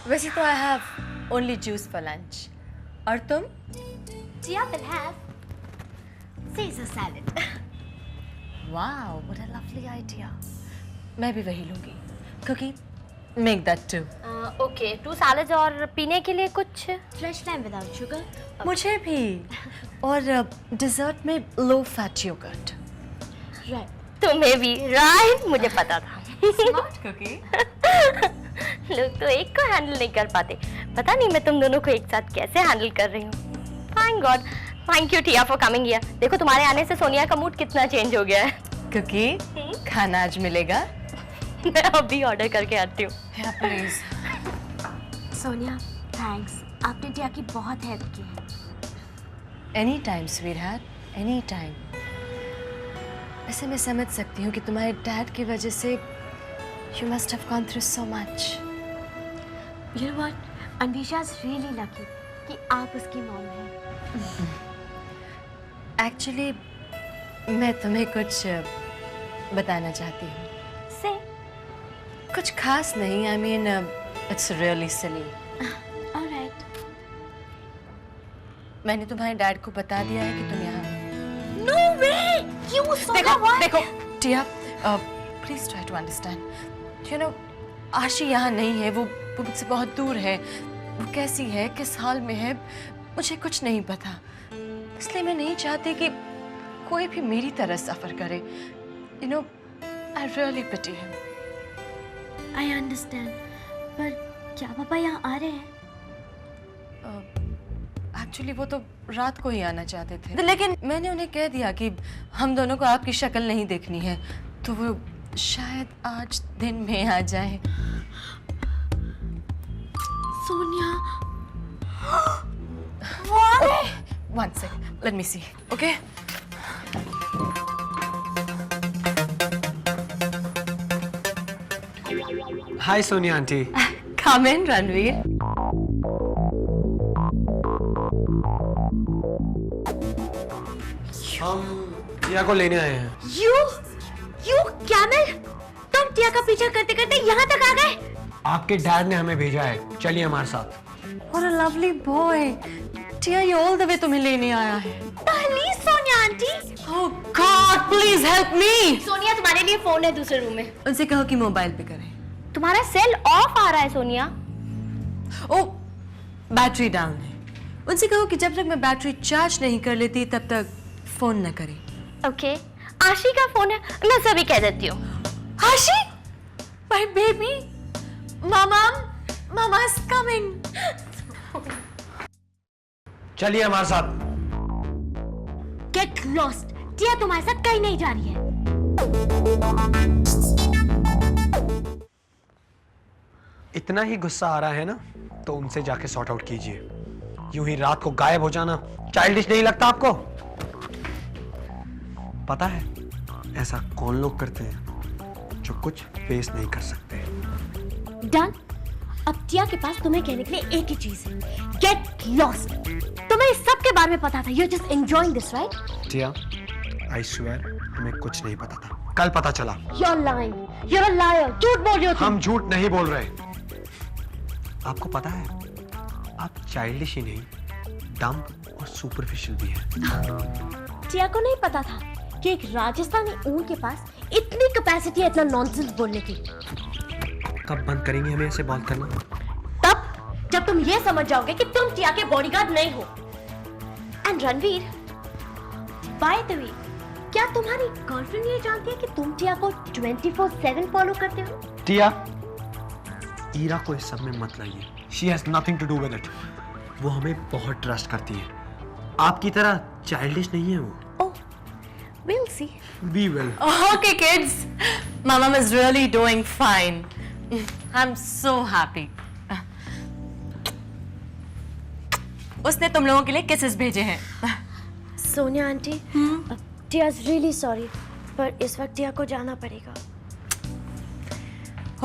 वैसे तो I have only juice for lunch. और तुम? Tia will have Caesar salad. Wow, what a lovely idea. मैं भी वही लूँगी. Cookie, make that too. Okay, 2 salads और पीने के लिए कुछ fresh lime without sugar. मुझे भी. और dessert में low fat yogurt. Right. तुम्हें भी right? मुझे पता था. Smart cookie. लोग तो एक को हैंडल नहीं कर पाते. पता नहीं मैं तुम दोनों को एक साथ कैसे हैंडल कर रही हूँ. Thank God. Thank you Tia for coming here. देखो तुम्हारे आने से सोनिया का मूड कितना चेंज हो गया है. Cookie, खाना आज मिलेगा? मैं अभी ऑर्डर करके आती हूँ. Yeah, please. सोनिया, थैंक्स. आपने टिया की बहुत हेल्प की है. Anytime, sweetheart. Anytime. वैसे मैं समझ सकती हूँ कि तुम्हारे डैड की वजह से you must have gone through so much. You know what? Anvisha is really lucky कि आप उसकी मॉम हैं. Actually, मैं तुम्हें कुछ बताना चाहती हूँ. Say. कुछ खास नहीं. I mean, it's really silly. All right. मैंने तुम्हारे डैड को बता दिया है कि तुम यहाँ. No way! You Sonia, what? देखो, टिया, please try to understand. You know, आशी यहाँ नहीं है. वो मुझसे बहुत दूर है. वो कैसी है, किस हाल में है, मुझे कुछ नहीं पता. इसलिए मैं नहीं चाहती कि कोई भी मेरी तरह सफर करे. You know, I really pity him. I understand. पर क्या पापा यहाँ आ रहे हैं? एक्चुअली वो तो रात को ही आना चाहते थे, लेकिन मैंने उन्हें कह दिया कि हम दोनों को आपकी शक्ल नहीं देखनी है, तो वो शायद आज दिन में आ जाए. Sonia. Okay, one second. Let me see. Okay. Hi, Sonia auntie. Come in, Ranveer. हम टिया को लेने आए हैं. You camel? तुम टिया का पीछा करते करते यहाँ तक आ गए? आपके डैड ने हमें भेजा है. चलिए हमारे साथ. What a lovely boy. टिया ये all the way तुम्हें लेने आया है. पहली Sonia aunty. Oh God, please help me. Sonia तुम्हारे लिए फोन है दूसरे रूम में. उनसे कहो कि मोबाइल पे करें. तुम्हारा सेल ऑफ आ रहा है सोनिया. ओ, बैटरी डाउन है. उनसे कहो कि जब तक मैं बैटरी चार्ज नहीं कर लेती तब तक फोन न करें. ओके. आशी का फोन है, मैं सभी कह देती हूँ. आशी, my baby, Mama is coming. चलिए हमारे साथ. Get lost. टिया तुम्हारे साथ कहीं नहीं जा रही है. इतना ही गुस्सा आ रहा है ना, तो उनसे जाके सॉर्ट आउट कीजिए. यूं ही रात को गायब हो जाना चाइल्डिश नहीं लगता आपको? पता है ऐसा कौन लोग करते हैं जो कुछ फेस नहीं कर सकते. डन. अब टिया के पास तुम्हें कहने के लिए एक ही चीज है. Get lost. तुम्हें इस सब के बारे में पता था. You just enjoying this right? Tia, I swear हमें कुछ नहीं पता था. कल पता चला. You're lying. You're a liar. झूठ बोल रहे हो तुम. हम झूठ नहीं बोल रहे. आपको पता है आप चाइल्डिश ही नहीं, डम और सुपरफिशियल भी हैं. टिया को नहीं पता था कि एक राजस्थानी ऊंट के पास इतनी कैपेसिटी है इतना नॉनसेंस बोलने की. कब बंद करेंगे हमें ऐसे बात करना? तब जब तुम ये समझ जाओगे कि तुम टिया के बॉडीगार्ड नहीं हो. And Ranveer, by the way, क्या तुम्हारी गर्लफ्रेंड ये जानती है कि तुम टिया को 24/7 फॉलो करते हो? टिया, ईरा को इस सब में मत लाइए. She has nothing to do with it. वो हमें बहुत ट्रस्ट करती है. आपकी तरह चाइल्डिश नहीं है वो. Oh, we'll see. We will. Okay, kids. Mama is really doing fine. I'm so happy. उसने तुम लोगों के लिए किसेस भेजे हैं. Sonia aunty, Tia is really sorry, पर इस वक्त टिया को जाना पड़ेगा.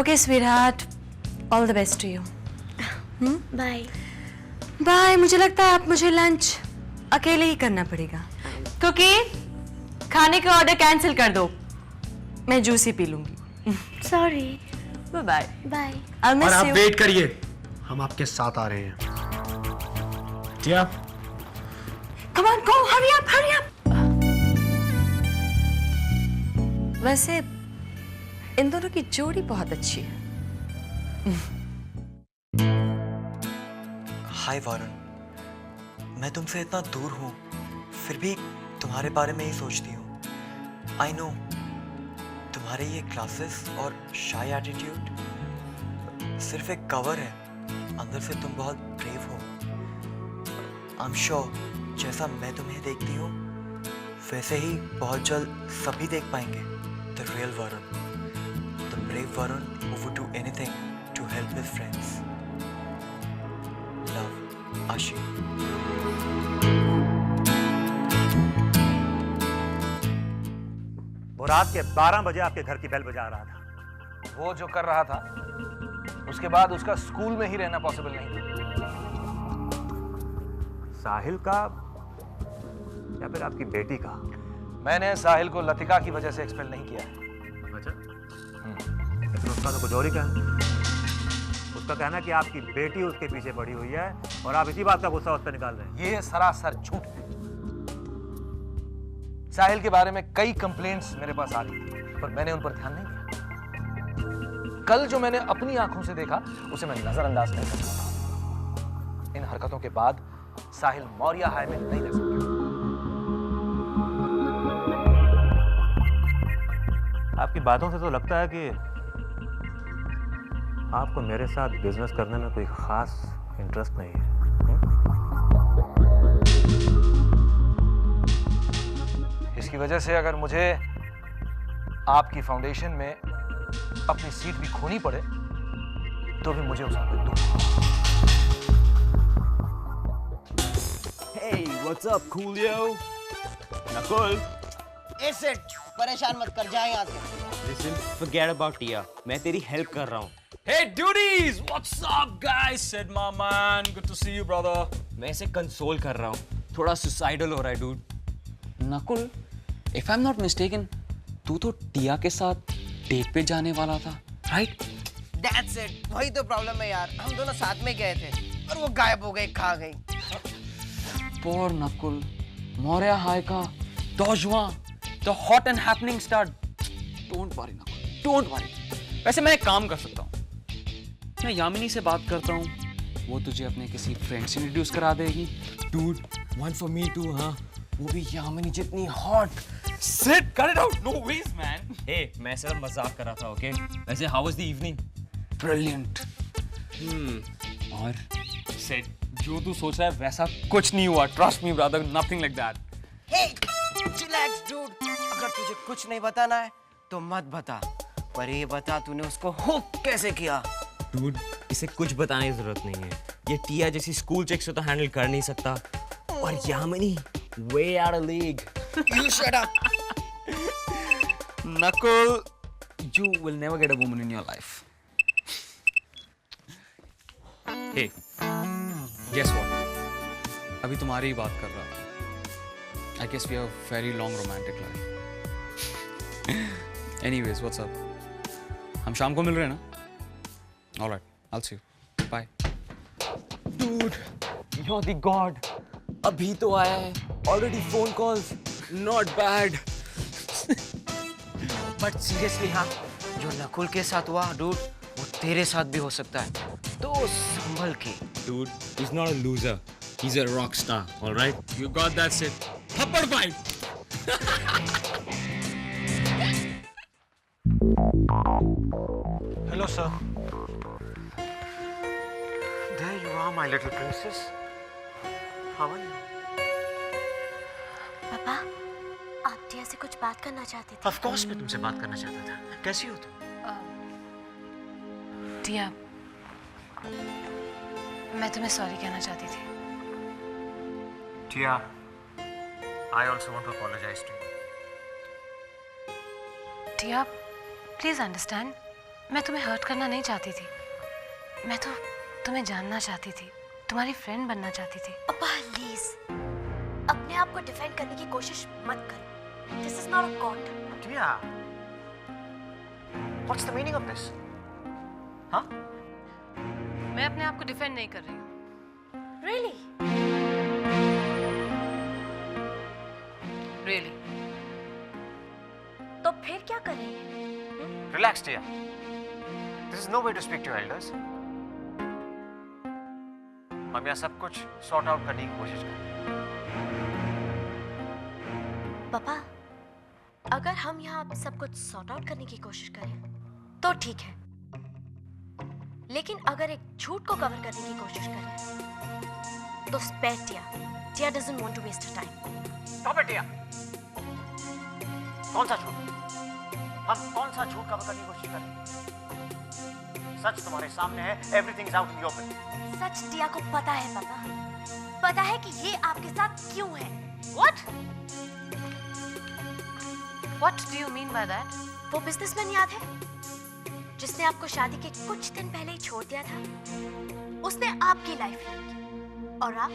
Okay, sweetheart. All the best to you. Bye. Bye. मुझे लगता है आप मुझे लंच अकेले ही करना पड़ेगा। क्योंकि खाने का ऑर्डर कैंसिल कर दो, मैं जूस ही पी लूंगी। Sorry. Bye bye. Bye. I'll miss और आप you. वेट करिए, हम आपके साथ आ रहे हैं। टिया, Come on, go, hurry up, hurry up. वैसे इन दोनों की जोड़ी बहुत अच्छी है। हाय वरुण, मैं तुमसे इतना दूर हूँ, फिर भी तुम्हारे बारे में ही सोचती हूँ। आई नो, तुम्हारे ये क्लासेस और शाय एटीट्यूड सिर्फ एक कवर है, अंदर से तुम बहुत ब्रेव हो। आई एम श्योर जैसा मैं तुम्हें देखती हूँ वैसे ही बहुत जल्द सभी देख पाएंगे the real Varun, the brave Varun who would do anything to help his friends. Love, Aashi. वो रात के 12 बजे आपके घर की बेल बजा रहा था। वो जो कर रहा था उसके बाद उसका स्कूल में ही रहना पॉसिबल नहीं था। साहिल का या फिर आपकी बेटी का? मैंने साहिल को लतिका की वजह से एक्सपेल नहीं किया है। अच्छा, लेकिन उसका तो कुछ और ही कहना। उसका कहना है कि आपकी बेटी उसके पीछे पड़ी हुई है और आप इसी बात का गुस्सा उस पर निकाल रहे हैं। ये सरासर झूठ है। साहिल के बारे में कई कंप्लेंट्स मेरे पास आ रही थी, पर मैंने उन पर ध्यान नहीं दिया। कल जो मैंने अपनी आंखों से देखा उसे मैं नजरअंदाज नहीं कर सकता। इन हरकतों के बाद साहिल मौर्या हाई में नहीं रह सकता। आपकी बातों से तो लगता है कि आपको मेरे साथ बिजनेस करने में कोई खास इंटरेस्ट नहीं है। इसकी वजह से अगर मुझे आपकी फाउंडेशन में अपनी सीट भी खोनी पड़े तो भी मुझे उसका कोई दुख। Hey, what's up, coolio? Nakul? Acid, परेशान मत कर, जा यहाँ से। Listen, forget about Tia. मैं तेरी हेल्प कर रहा हूँ। Hey duties! What's up guys? Said my man. Good to see you brother. मैं इसे कंसोल कर रहा हूँ। थोड़ा सुसाइडल हो रहा है dude। Nakul, if I'm not mistaken, तू तो टिया के साथ डेट पे जाने वाला था, right? That's it, वही तो प्रॉब्लम है यार। हम दोनों साथ में गए थे और वो गायब हो गई, खा गई। Poor नकुल, मौर्या हाई का डॉजवा, the hot and happening star. Don't worry Nakul, don't worry. वैसे मैं एक काम कर सकता हूँ। मैं यामिनी से बात करता हूँ, वो तुझे अपने किसी फ्रेंड से इंट्रोड्यूस करा देगी। Dude, one for me too, हाँ? वो भी यामिनी जितनी hot. Sit, cut it out. No ways, man. Hey, मैं सिर्फ मजाक कर रहा था, okay? वैसे how was the evening? Brilliant. और Said, जो तू सोच रहा है वैसा कुछ नहीं हुआ. Trust me, brother. Nothing like that. Hey, chillax, dude. अगर तुझे कुछ नहीं बताना है तो मत बता, पर ये बता तूने उसको हुक कैसे किया? Dude, इसे कुछ बताने की जरूरत नहीं है। ये टिया जैसी स्कूल चिक से तो हैंडल कर नहीं सकता। और Yamini, way out of league. You shut up. Nakul, you will never get a woman in your life. Hey, guess what? अभी तुम्हारी ही बात कर रहा हूँ. I guess we have a very long romantic life. Anyways, what's up? हम शाम को मिल रहे हैं ना? All right, I'll see you. Bye. Dude, you're the god. अभी तो आया है. Already phone calls. Not bad. But seriously हाँ, जो नकुल के साथ हुआ डूड, वो तेरे साथ भी हो सकता है, तो संभल के। Dude, he's not a loser. He's a rock star, all right? You got that, Sid. Thappad fight. Hello sir. There you are, my little princess. How are you? पापा, आप टिया से कुछ बात करना चाहते थे? Of course मैं तुमसे बात करना चाहता था। कैसी हो तुम? टिया, मैं तुम्हें सॉरी कहना चाहती थी। Tia, I also want to apologize to you. Tia, please understand, मैं तुम्हें हर्ट करना नहीं चाहती थी। मैं तो तुम्हें जानना चाहती थी, तुम्हारी फ्रेंड बनना चाहती थी। प्लीज, आप को डिफेंड करने की कोशिश मत करो। This is not a court. Tia, what's the meaning of this? हाँ? मैं अपने आप को डिफेंड नहीं कर रही हूँ। रियली? रियली। तो फिर क्या कर रही है? Relax Tia, this is no way to speak to elders. हम यहाँ सब कुछ सॉर्ट आउट करने की कोशिश कर रहे हैं। पापा, अगर हम यहाँ सब कुछ सॉर्ट आउट करने की कोशिश करें तो ठीक है, लेकिन अगर एक झूठ को कवर करने की कोशिश करें तो spare Tia doesn't want to waste time. Stop it Tia. कौन सा झूठ? हम कौन सा झूठ कवर करने की कोशिश करें? सच तुम्हारे सामने है, everything is out in the open. सच टिया को पता है पापा, पता है कि ये आपके साथ क्यों है। What do you mean by that? वो बिजनेसमैन याद है जिसने आपको शादी के कुछ दिन पहले ही छोड़ दिया था? उसने आपकी लाइफ ली और आप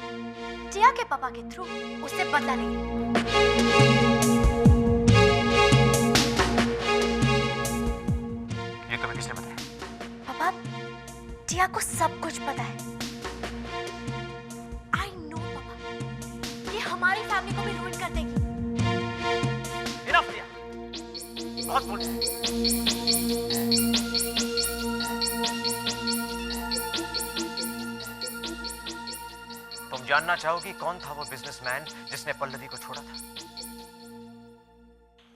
टिया के पापा के थ्रू उससे बदला लेंगे। ये तुम्हें किसने बताया? पापा, टिया को सब कुछ पता है। आई नो पापा, ये हमारी फैमिली को भी रुइन कर देगी। इनफ टिया, बहुत बोल रहे हैं। तुम जानना चाहोगी कौन था वो बिजनेसमैन जिसने पल्लवी को छोड़ा था?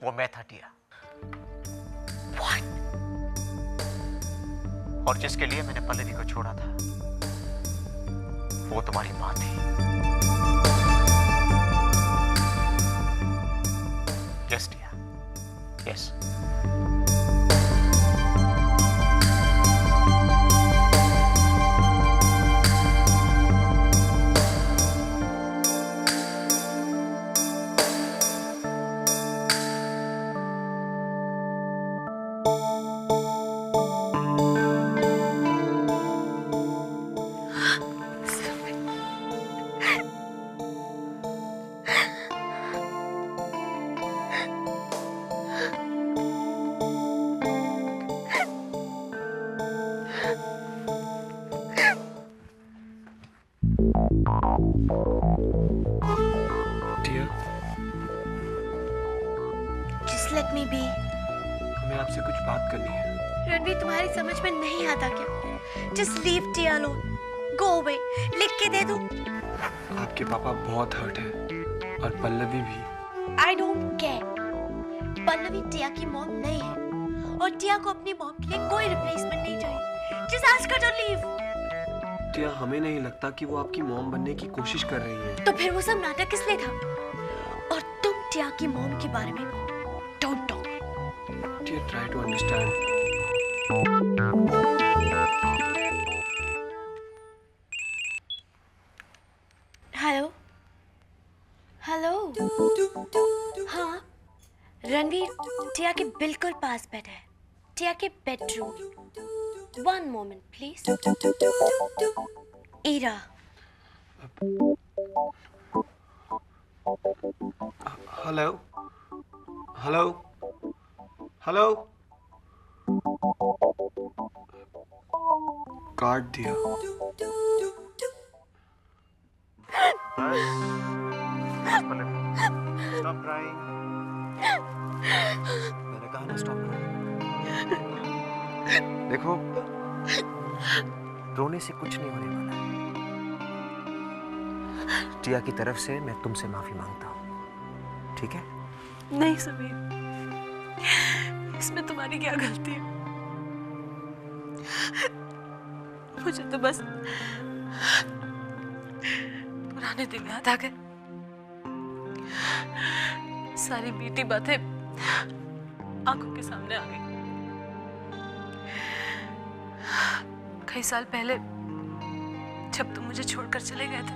वो मैं था टिया। और जिसके लिए मैंने पल्लवी को छोड़ा था वो तुम्हारी मां थी। Yes Tia, yes. Just let me be. हमें आपसे कुछ बात करनी है। रणवीर, तुम्हारी समझ में नहीं आता क्या? Just leave टिया alone. Go away. लिख के दे दूं? आपके पापा बहुत हर्ट है और पल्लवी भी। I don't care. पल्लवी टिया की मॉम नहीं है और टिया को अपनी मॉम के लिए कोई रिप्लेसमेंट नहीं चाहिए। Just ask her to leave. टिया, हमें नहीं लगता कि वो आपकी मॉम बनने की कोशिश कर रही है। तो फिर वो सब नाटक किस लिए था? और तुम टिया की मॉम के बारे में don't talk. Tiya, try to understand. Hello hello. हाँ, रणवीर टिया के बिल्कुल पास बैठा है, टिया के bedroom. One moment, please. Ira. Hello, hello, hello. काट दिया। Stop crying. मैंने कहा ना stop crying. देखो, रोने से कुछ नहीं होने वाला है। टिया की तरफ से मैं तुमसे माफी मांगता हूँ, ठीक है? नहीं समीर, इसमें तुम्हारी क्या गलती है? मुझे तो बस पुराने दिन याद आ गए। सारी बीती बातें आंखों के सामने आ गई। कई साल पहले जब तुम मुझे छोड़कर चले गए थे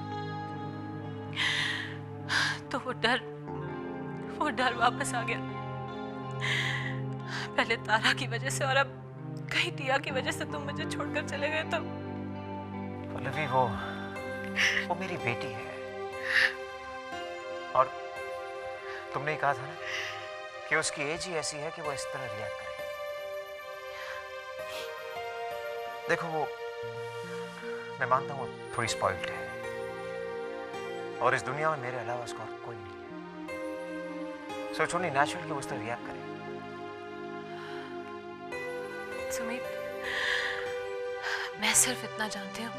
तो वो डर वापस आ गया। पहले तारा की वजह से और अब कहीं टिया की वजह से तुम मुझे छोड़कर चले गए तो। पल्लवी, वो मेरी बेटी है और तुमने ही कहा था ना कि उसकी एज ही ऐसी है कि वो इस तरह रिएक्ट करे। देखो वो, मैं मानता हूँ थोड़ी स्पॉइल्ड है और इस दुनिया में मेरे अलावा उसका और कोई नहीं है। सो इट्स ओनली नेचुरल कि वो इस तरह रिएक्ट करे। सुमित, मैं सिर्फ इतना जानती हूँ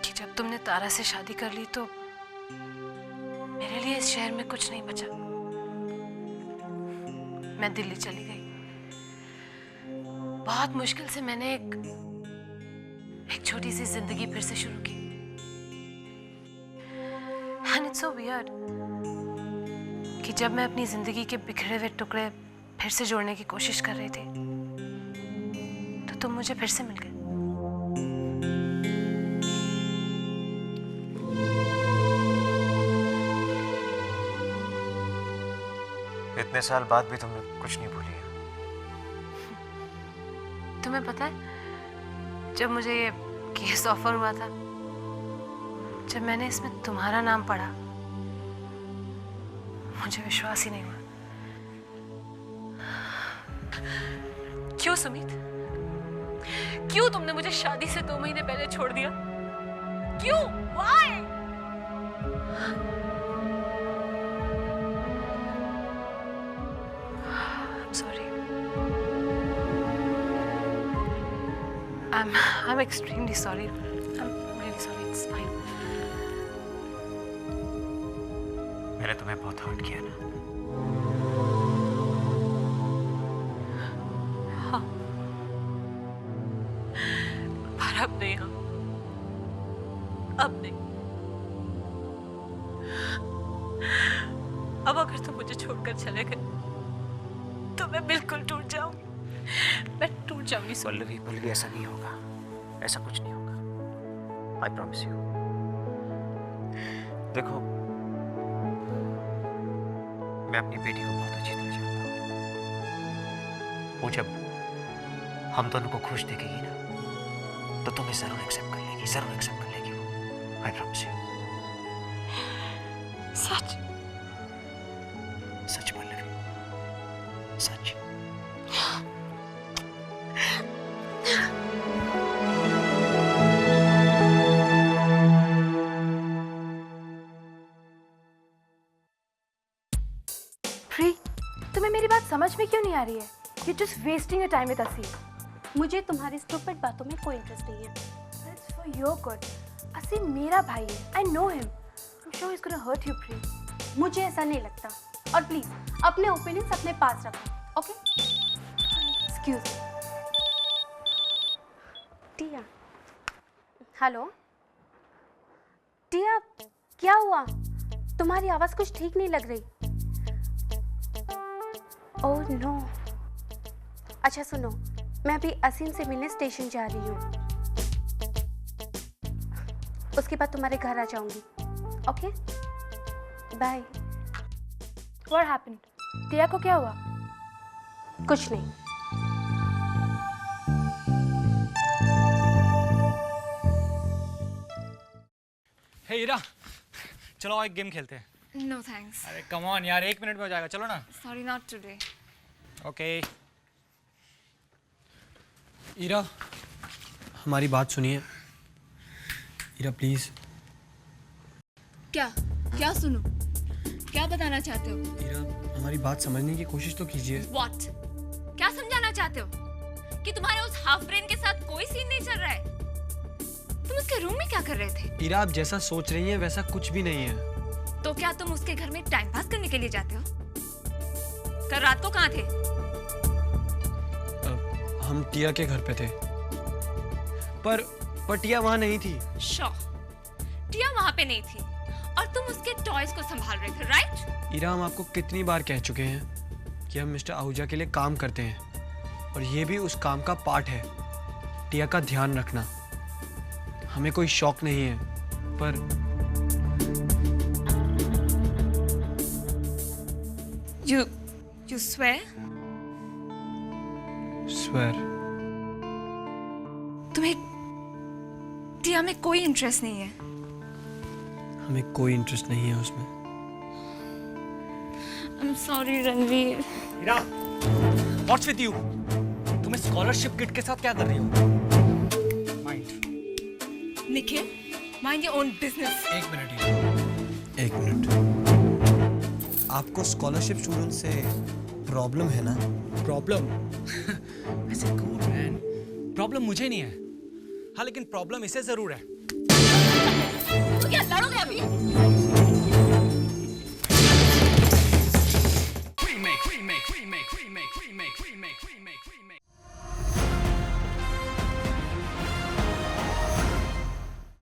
कि जब तुमने तारा से शादी कर ली तो मेरे लिए इस शहर में कुछ नहीं बचा। मैं दिल्ली चली गई। बहुत मुश्किल से मैंने एक छोटी सी जिंदगी फिर से शुरू की। एंड इट्स सो वियर्ड कि जब मैं अपनी जिंदगी के बिखरे हुए टुकड़े फिर से जोड़ने की कोशिश कर रही थी तो तुम मुझे फिर से मिल गए। इतने साल बाद भी तुमने कुछ नहीं भूली है। तुम्हें पता है, जब मुझे ये केस ऑफर हुआ था, जब मैंने इसमें तुम्हारा नाम पढ़ा, मुझे विश्वास ही नहीं हुआ। क्यों सुमित? क्यों तुमने मुझे शादी से 2 महीने पहले छोड़ दिया? क्यों? Why? I'm sorry. I'm extremely sorry. I'm really sorry. It's fine. मैंने तुम्हें बहुत हर्ट किया ना। हाँ, पर अब नहीं। हम अब नहीं। अब अगर तुम मुझे छोड़कर चले गए तो मैं बिल्कुल टूट जाऊंगी। मैं टूट जाऊंगी। पल्लवी, ऐसा नहीं होगा, ऐसा कुछ नहीं होगा। I promise you. देखो, मैं अपनी बेटी को बहुत अच्छी तरह जानता हूँ। वो जब हम दोनों को खुश देखेगी ना तो तुम्हें जरूर एक्सेप्ट कर लेगी, जरूर एक्सेप्ट कर लेगी वो। I promise you. Such? Such Pallavi, such. Pre, तुम्हें मेरी बात समझ में क्यों नहीं आ रही है? You're just wasting your time with असीम। मुझे तुम्हारी स्टूपिड बातों में कोई इंटरेस्ट नहीं है। It's for your good. असीम मेरा भाई है। I know him. I'm sure he's gonna hurt you, pre. मुझे ऐसा नहीं लगता। और प्लीज अपने ओपिनियंस अपने पास रखो, okay? Excuse me. Tia, hello Tia, क्या हुआ? तुम्हारी आवाज कुछ ठीक नहीं लग रही। Oh no. अच्छा सुनो, मैं अभी असीम से मिलने स्टेशन जा रही हूँ। उसके बाद तुम्हारे घर आ जाऊंगी, ओके? बाय। What happened? टिया को क्या हुआ? कुछ नहीं। हे हीरा, चलो एक गेम खेलते हैं। No thanks. अरे कम ऑन यार, 1 मिनट में हो जाएगा, चलो ना। Sorry, not today. Okay. Ira, हमारी बात सुनिए। ईरा प्लीज। क्या? क्या सुनो? क्या बताना चाहते हो? ईरा, हमारी बात समझने की कोशिश तो कीजिए। What? क्या समझाना चाहते हो? कि तुम्हारे उस हाफ ब्रेन के साथ कोई सीन नहीं चल रहा है? तुम उसके रूम में क्या कर रहे थे? ईरा, आप जैसा सोच रही हैं वैसा कुछ भी नहीं है। तो क्या तुम उसके घर में टाइम पास करने के लिए जाते हो? कल रात को कहाँ थे? हम टिया के घर पे थे, पर टिया वहाँ नहीं थी। टिया वहाँ पे नहीं थी और तुम उसके टॉयज को संभाल रहे थे, राइट? ईरा, हम आपको कितनी बार कह चुके हैं कि हम मिस्टर आहूजा के लिए काम करते हैं और ये भी उस काम का पार्ट है। टिया का ध्यान रखना। हमें कोई शौक नहीं है, पर You swear? स्वेर। तुम्हें टिया में कोई इंटरेस्ट नहीं है? हमें कोई इंटरेस्ट नहीं है उसमें। I'm sorry, Ranveer. What's with you? तुम्हें स्कॉलरशिप किट के साथ क्या कर रही हो? Nikhil, mind your own business। एक मिनट। आपको स्कॉलरशिप स्टूडेंट से प्रॉब्लम है ना? प्रॉब्लम? ऐसे कूल मैन। प्रॉब्लम मुझे नहीं है। हाँ, लेकिन प्रॉब्लम इसे जरूर है। तो क्या लड़ोगे अभी?